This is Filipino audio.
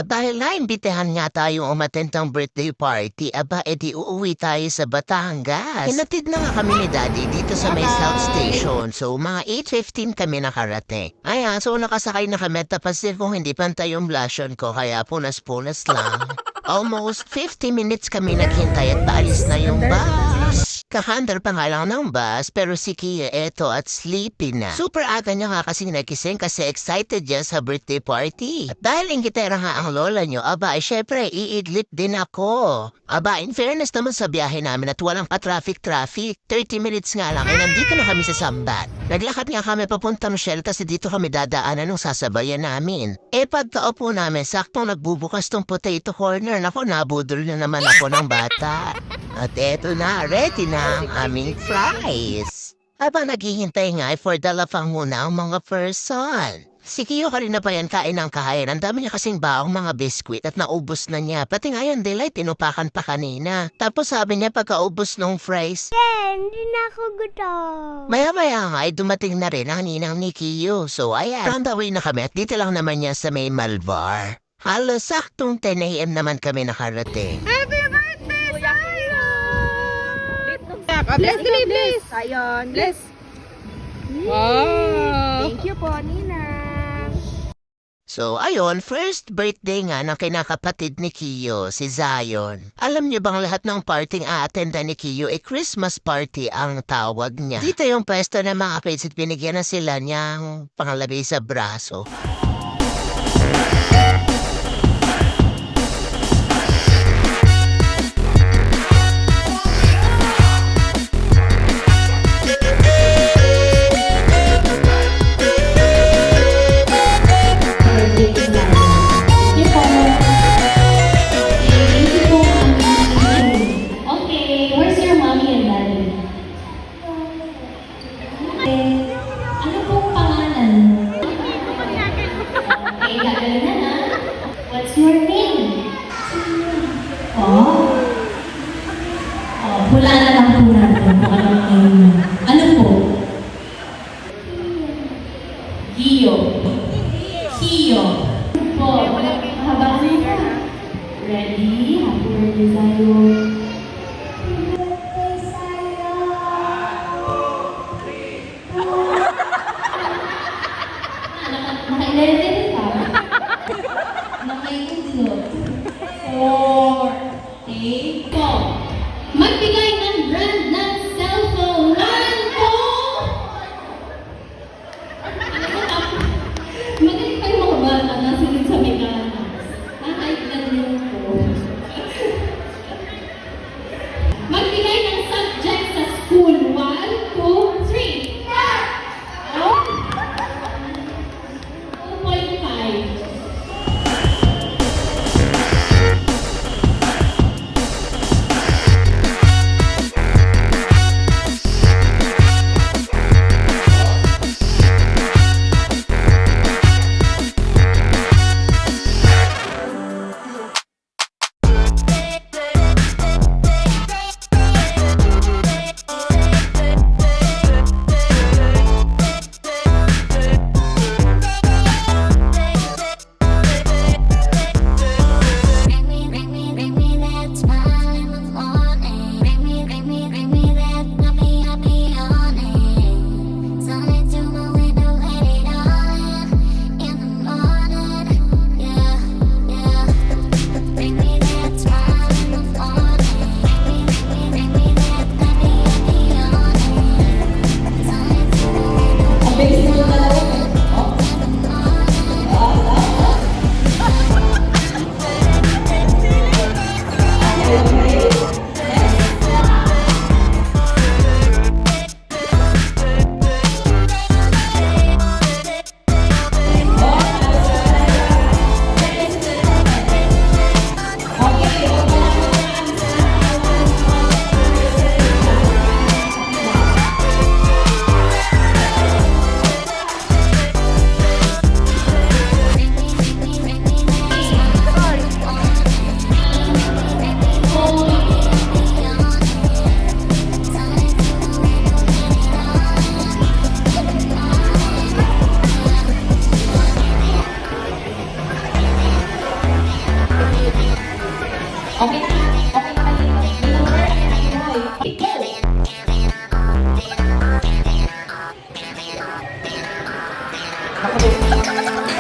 dahil naimbitahan nga tayo umattend ng birthday party, aba edi uuwi tayo sa Batangas. Hinatid na nga kami ni Daddy dito sa may South Station. So mga 8:15 kami nakarating. Ayan, so nakasakay na kami tapos kung hindi pantay yung blushon ko kaya punas-punas lang. Almost 50 minutes kami naghintay at paalis na yung bus. Kahandar pa nga lang ng bus pero si Kia eto at sleepy na. Super aga niya nga kasi nagising kasi excited niya sa birthday party. At dahil ingitera nga ang lola niyo, aba ay syempre iidlit din ako. Aba in fairness naman sa biyahe namin at walang pa-traffic. 30 minutes nga lang ay nandito na kami sa Sambat. Naglakad nga kami papunta Shell kasi dito kami dadaanan nung sasabayan namin. Pagkaupo namin, saktong nagbubukas tong potato corner. Nako, nabudol na naman ako ng bata. At eto na, ready na ang aming fries. Habang naghihintay nga for the lafang muna ang mga person. Si Kiyo kanina pa yan kain ng kahayan. Ang dami niya kasing baong mga biskwit at naubos na niya. Pati nga yung delight, tinupakan pa kanina. Tapos sabi niya pagkaubos ng fries, Hindi na ako gutom. maya-maya nga ay dumating na rin ang ninang ni Kiyo. So ayan, on the way na kami at dito lang naman niya sa may Malvar. Halos saktong 10 a.m. naman kami nakarating. Happy birthday, Sayon! Bless kami, bless. Ayon, bless. Wow. Thank you po, Ninang. So ayun, first birthday nga ng kinakapatid ni Kiyo, si Zion. Alam niyo bang lahat ng parting a-attendan ni Kiyo Christmas party ang tawag niya. Dito yung pwesto ng mga kids at binigyan na sila niyang pangalabi sa braso. Okay, where's your mommy and daddy? Ano pong pangalan mo? Okay, gagalingan na. What's your name? Oh? Oh, hula na lang po natin kung anong name mo. Ano po? Gio. Gio. Po, mahabang ka. Ready? Happy birthday sa'yo. Naka-11 ka. Naka-11. 4, 8, go. Magbigay ng brand ng cellphone. 1, 2. Magaling kayo mga bata na sunod sa mechanics. Nakailan yung po. Magbigay ng subject sa school. 1, 2, 3. Oh? 2.5. Ako din.